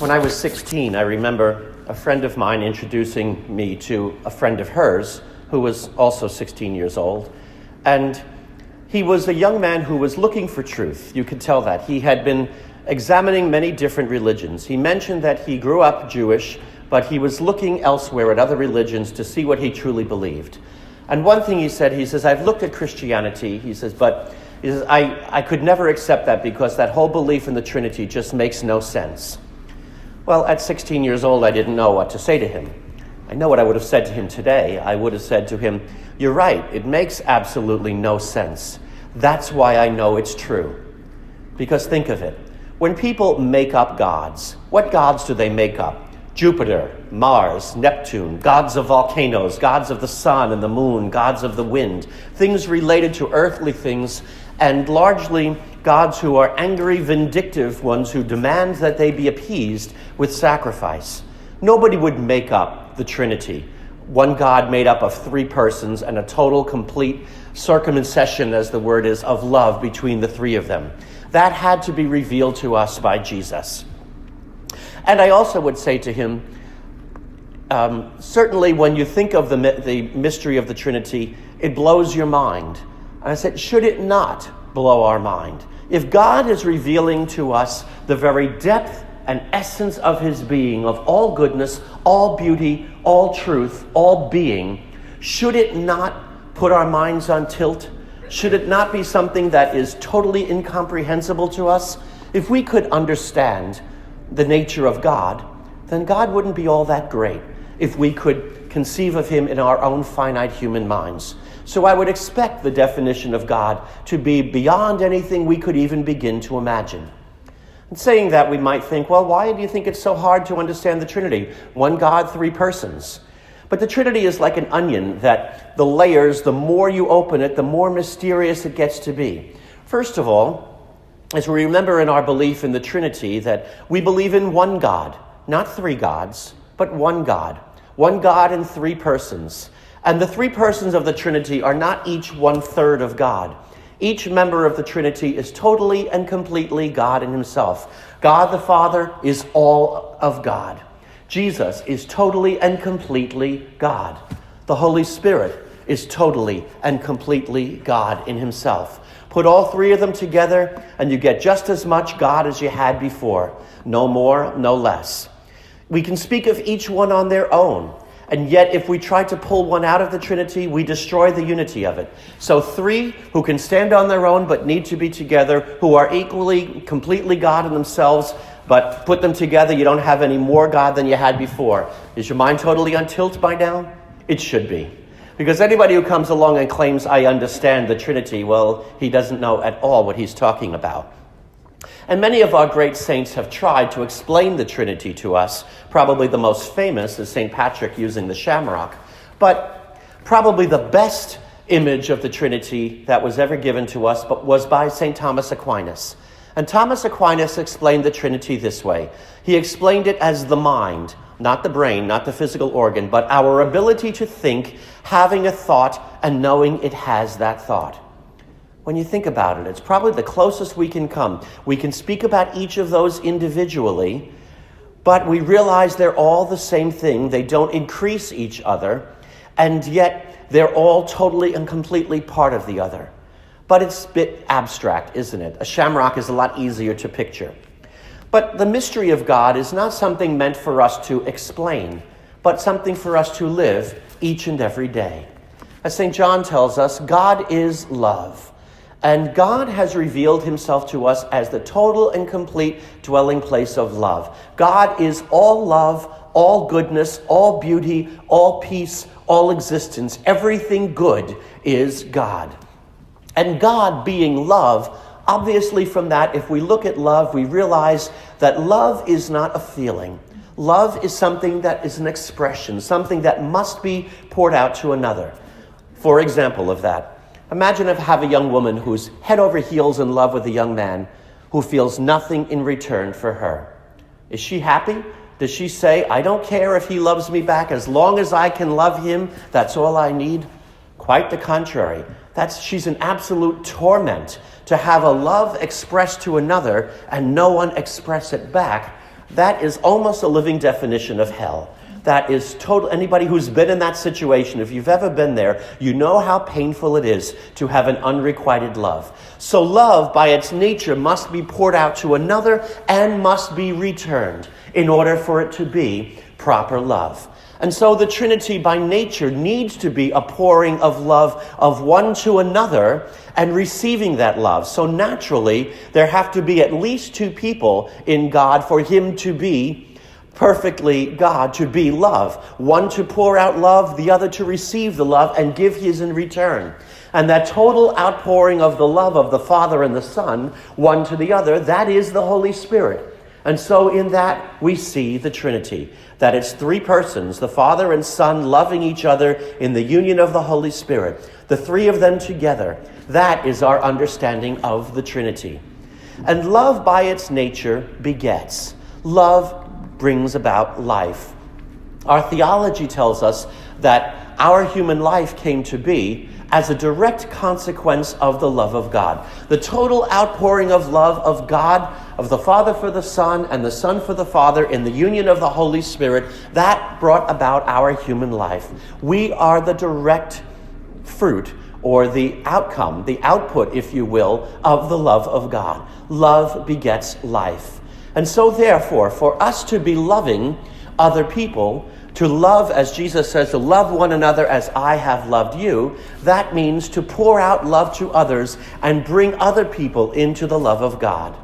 When I was 16, I remember a friend of mine introducing me to a friend of hers who was also 16 years old. And he was a young man who was looking for truth. You could tell that. He had been examining many different religions. He mentioned that he grew up Jewish, but he was looking elsewhere at other religions to see what he truly believed. And one thing he says, I've looked at Christianity, but I could never accept that because that whole belief in the Trinity just makes no sense. Well, at 16 years old, I didn't know what to say to him. I know what I would have said to him today. I would have said to him, you're right, it makes absolutely no sense. That's why I know it's true. Because think of it. When people make up gods, what gods do they make up? Jupiter, Mars, Neptune, gods of volcanoes, gods of the sun and the moon, gods of the wind, things related to earthly things, and largely gods who are angry, vindictive ones who demand that they be appeased with sacrifice. Nobody would make up the Trinity. One God made up of three persons and a total, complete circumcision, as the word is, of love between the three of them. That had to be revealed to us by Jesus. And I also would say to him, certainly when you think of the mystery of the Trinity, it blows your mind. And I said, should it not blow our mind? If God is revealing to us the very depth and essence of his being, of all goodness, all beauty, all truth, all being, should it not put our minds on tilt? Should it not be something that is totally incomprehensible to us? If we could understand the nature of God, then God wouldn't be all that great if we could conceive of him in our own finite human minds. So I would expect the definition of God to be beyond anything we could even begin to imagine. And saying that, we might think, well, why do you think it's so hard to understand the Trinity? One God, three persons. But the Trinity is like an onion that the layers, the more you open it, the more mysterious it gets to be. First of all, as we remember in our belief in the Trinity, that we believe in one God, not three gods, but one God. One God in three persons. And the three persons of the Trinity are not each 1/3 of God. Each member of the Trinity is totally and completely God in himself. God the Father is all of God. Jesus is totally and completely God. The Holy Spirit is totally and completely God in himself. Put all three of them together and you get just as much God as you had before. No more, no less. We can speak of each one on their own. And yet, if we try to pull one out of the Trinity, we destroy the unity of it. So three who can stand on their own but need to be together, who are equally, completely God in themselves, but put them together, you don't have any more God than you had before. Is your mind totally on tilt by now? It should be. Because anybody who comes along and claims, I understand the Trinity, well, he doesn't know at all what he's talking about. And many of our great saints have tried to explain the Trinity to us. Probably the most famous is St. Patrick using the shamrock. But probably the best image of the Trinity that was ever given to us was by St. Thomas Aquinas. And Thomas Aquinas explained the Trinity this way. He explained it as the mind, not the brain, not the physical organ, but our ability to think, having a thought, and knowing it has that thought. When you think about it, it's probably the closest we can come. We can speak about each of those individually, but we realize they're all the same thing. They don't increase each other, and yet they're all totally and completely part of the other. But it's a bit abstract, isn't it? A shamrock is a lot easier to picture. But the mystery of God is not something meant for us to explain, but something for us to live each and every day. As St. John tells us, God is love. And God has revealed himself to us as the total and complete dwelling place of love. God is all love, all goodness, all beauty, all peace, all existence. Everything good is God. And God being love, obviously from that, if we look at love, we realize that love is not a feeling. Love is something that is an expression, something that must be poured out to another. For example of that, imagine if you have a young woman who's head over heels in love with a young man who feels nothing in return for her. Is she happy? Does she say, I don't care if he loves me back, as long as I can love him, that's all I need? Quite the contrary. She's in absolute torment to have a love expressed to another and no one express it back. That is almost a living definition of hell. That is total. Anybody who's been in that situation, if you've ever been there, you know how painful it is to have an unrequited love. So love, by its nature, must be poured out to another and must be returned in order for it to be proper love. And so the Trinity, by nature, needs to be a pouring of love of one to another and receiving that love. So naturally, there have to be at least two people in God for him to be perfectly God, to be love. One to pour out love, the other to receive the love and give his in return. And that total outpouring of the love of the Father and the Son, one to the other, that is the Holy Spirit. And so in that we see the Trinity, that it's three persons, the Father and Son loving each other in the union of the Holy Spirit, the three of them together. That is our understanding of the Trinity. And love by its nature begets. Love brings about life. Our theology tells us that our human life came to be as a direct consequence of the love of God. The total outpouring of love of God, of the Father for the Son and the Son for the Father in the union of the Holy Spirit, that brought about our human life. We are the direct fruit or the outcome, the output, if you will, of the love of God. Love begets life. And so therefore, for us to be loving other people, to love, as Jesus says, to love one another as I have loved you, that means to pour out love to others and bring other people into the love of God.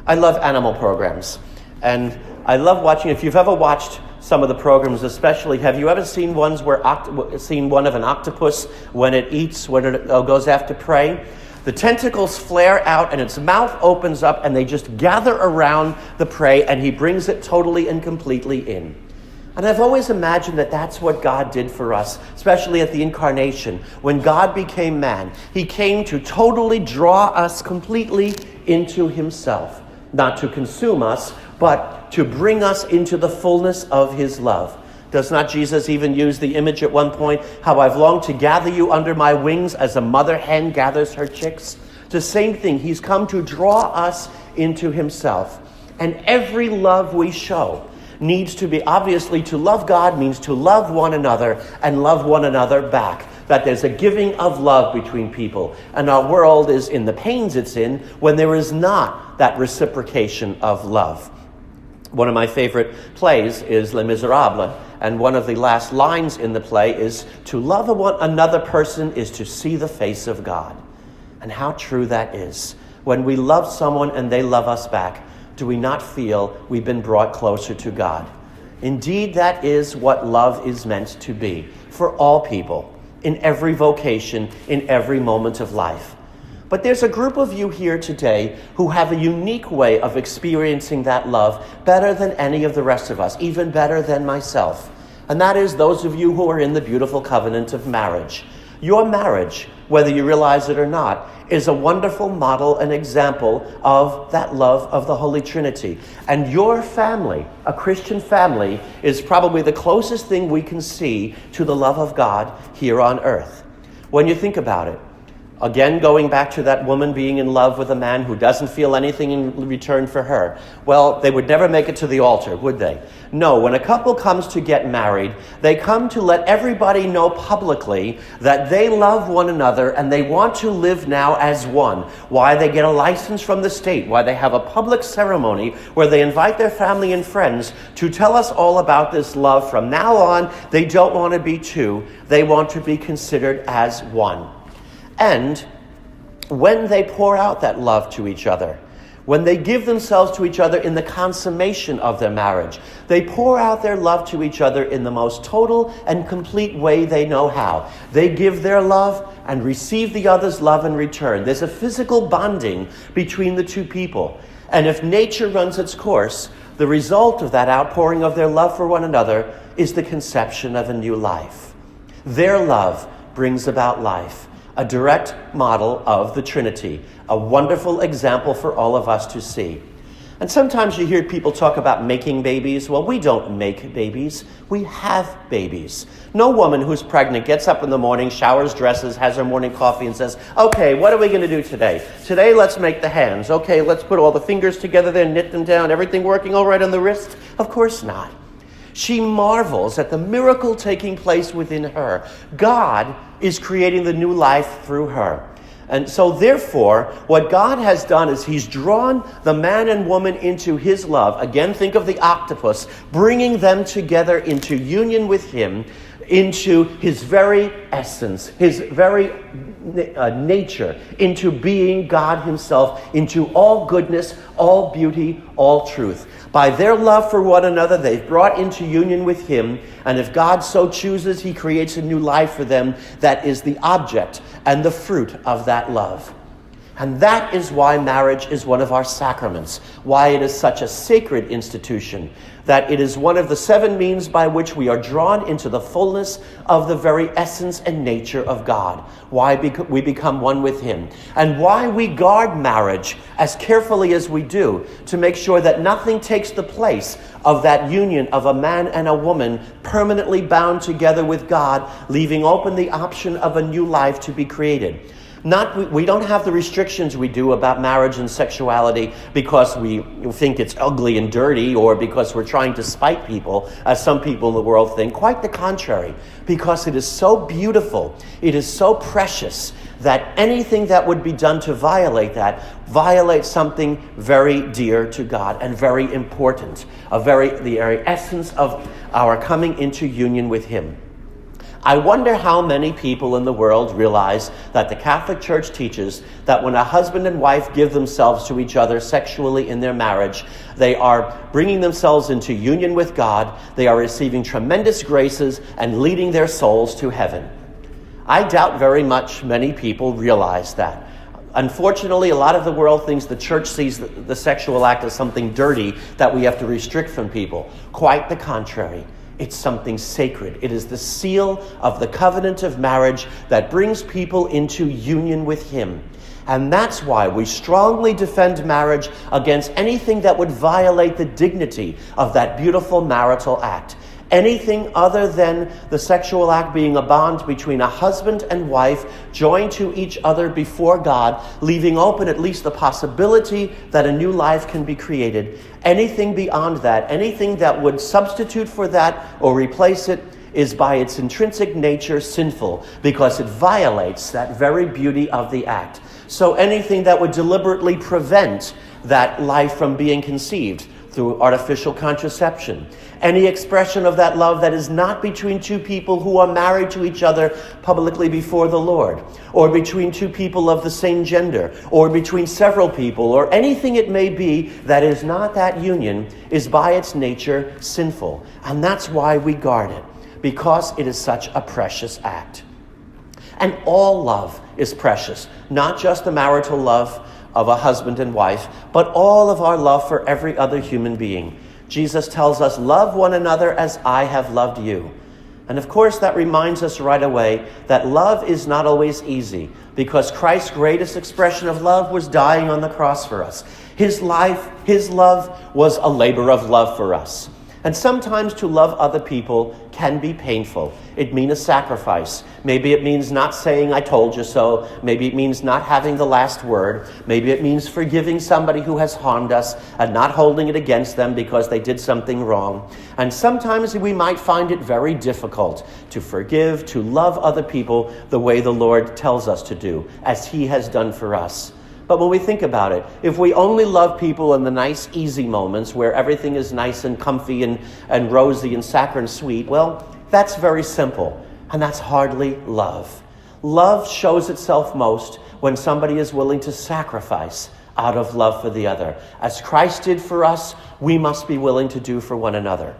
I love animal programs, and I love watching. If you've ever watched some of the programs, especially, have you ever seen one of an octopus when it eats, when it goes after prey? The tentacles flare out and its mouth opens up and they just gather around the prey and he brings it totally and completely in. And I've always imagined that that's what God did for us, especially at the Incarnation. When God became man, he came to totally draw us completely into himself. Not to consume us, but to bring us into the fullness of his love. Does not Jesus even use the image at one point, how I've longed to gather you under my wings as a mother hen gathers her chicks? The same thing. He's come to draw us into himself. And every love we show needs to be, obviously, to love God means to love one another and love one another back. That there's a giving of love between people. And our world is in the pains it's in when there is not that reciprocation of love. One of my favorite plays is Les Miserables, and one of the last lines in the play is, to love another person is to see the face of God. And how true that is. When we love someone and they love us back, do we not feel we've been brought closer to God? Indeed, that is what love is meant to be for all people, in every vocation, in every moment of life. But there's a group of you here today who have a unique way of experiencing that love better than any of the rest of us, even better than myself. And that is those of you who are in the beautiful covenant of marriage. Your marriage, whether you realize it or not, is a wonderful model and example of that love of the Holy Trinity. And your family, a Christian family, is probably the closest thing we can see to the love of God here on earth. When you think about it, again, going back to that woman being in love with a man who doesn't feel anything in return for her. Well, they would never make it to the altar, would they? No, when a couple comes to get married, they come to let everybody know publicly that they love one another and they want to live now as one. Why they get a license from the state, why they have a public ceremony where they invite their family and friends to tell us all about this love. From now on, they don't want to be two, they want to be considered as one. And when they pour out that love to each other, when they give themselves to each other in the consummation of their marriage, they pour out their love to each other in the most total and complete way they know how. They give their love and receive the other's love in return. There's a physical bonding between the two people. And if nature runs its course, the result of that outpouring of their love for one another is the conception of a new life. Their love brings about life. A direct model of the Trinity, a wonderful example for all of us to see. And sometimes you hear people talk about making babies. Well, we don't make babies. We have babies. No woman who's pregnant gets up in the morning, showers, dresses, has her morning coffee, and says, okay, what are we going to do today? Today, let's make the hands. Okay, let's put all the fingers together there, knit them down, everything working all right on the wrist? Of course not. She marvels at the miracle taking place within her. God is creating the new life through her. And so therefore, what God has done is he's drawn the man and woman into his love. Again, think of the octopus, bringing them together into union with him, into his very essence, his very nature, into being God himself, into all goodness, all beauty, all truth. By their love for one another, they've brought into union with him, and if God so chooses, he creates a new life for them that is the object and the fruit of that love. And that is why marriage is one of our sacraments, why it is such a sacred institution, that it is one of the 7 means by which we are drawn into the fullness of the very essence and nature of God, why we become one with him, and why we guard marriage as carefully as we do to make sure that nothing takes the place of that union of a man and a woman permanently bound together with God, leaving open the option of a new life to be created. We don't have the restrictions we do about marriage and sexuality because we think it's ugly and dirty or because we're trying to spite people, as some people in the world think. Quite the contrary, because it is so beautiful, it is so precious, that anything that would be done to violate that violates something very dear to God and very important, the very essence of our coming into union with him. I wonder how many people in the world realize that the Catholic Church teaches that when a husband and wife give themselves to each other sexually in their marriage, they are bringing themselves into union with God, they are receiving tremendous graces and leading their souls to heaven. I doubt very much many people realize that. Unfortunately, a lot of the world thinks the church sees the sexual act as something dirty that we have to restrict from people. Quite the contrary. It's something sacred. It is the seal of the covenant of marriage that brings people into union with him. And that's why we strongly defend marriage against anything that would violate the dignity of that beautiful marital act. Anything other than the sexual act being a bond between a husband and wife joined to each other before God, leaving open at least the possibility that a new life can be created. Anything beyond that, anything that would substitute for that or replace it, is by its intrinsic nature sinful because it violates that very beauty of the act. So anything that would deliberately prevent that life from being conceived through artificial contraception, any expression of that love that is not between two people who are married to each other publicly before the Lord, or between two people of the same gender, or between several people, or anything it may be that is not that union, is by its nature sinful. And that's why we guard it, because it is such a precious act. And all love is precious, not just the marital love of a husband and wife, but all of our love for every other human being. Jesus tells us, love one another as I have loved you. And of course, that reminds us right away that love is not always easy, because Christ's greatest expression of love was dying on the cross for us. His life, his love was a labor of love for us. And sometimes to love other people can be painful. It means a sacrifice. Maybe it means not saying, I told you so. Maybe it means not having the last word. Maybe it means forgiving somebody who has harmed us and not holding it against them because they did something wrong. And sometimes we might find it very difficult to forgive, to love other people the way the Lord tells us to do, as he has done for us. But when we think about it, if we only love people in the nice, easy moments where everything is nice and comfy and rosy and saccharine sweet, well, that's very simple, and that's hardly love. Love shows itself most when somebody is willing to sacrifice out of love for the other. As Christ did for us, we must be willing to do for one another.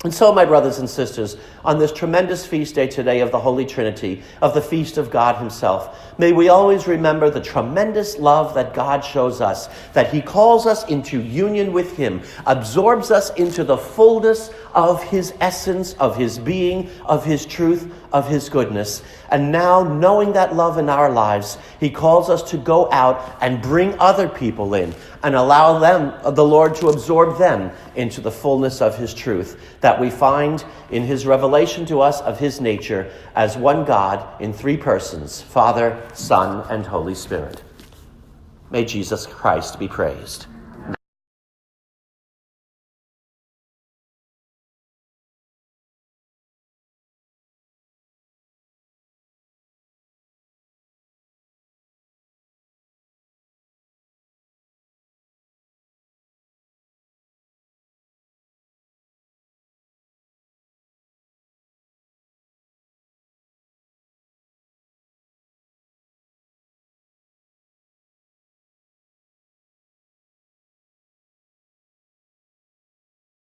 And so, my brothers and sisters, on this tremendous feast day today of the Holy Trinity, of the feast of God himself, may we always remember the tremendous love that God shows us, that he calls us into union with him, absorbs us into the fullness of his essence, of his being, of his truth, of his goodness. And now, knowing that love in our lives, he calls us to go out and bring other people in and allow them, the Lord, to absorb them into the fullness of his truth that we find in his revelation to us of his nature as one God in three persons, Father, Son, and Holy Spirit. May Jesus Christ be praised.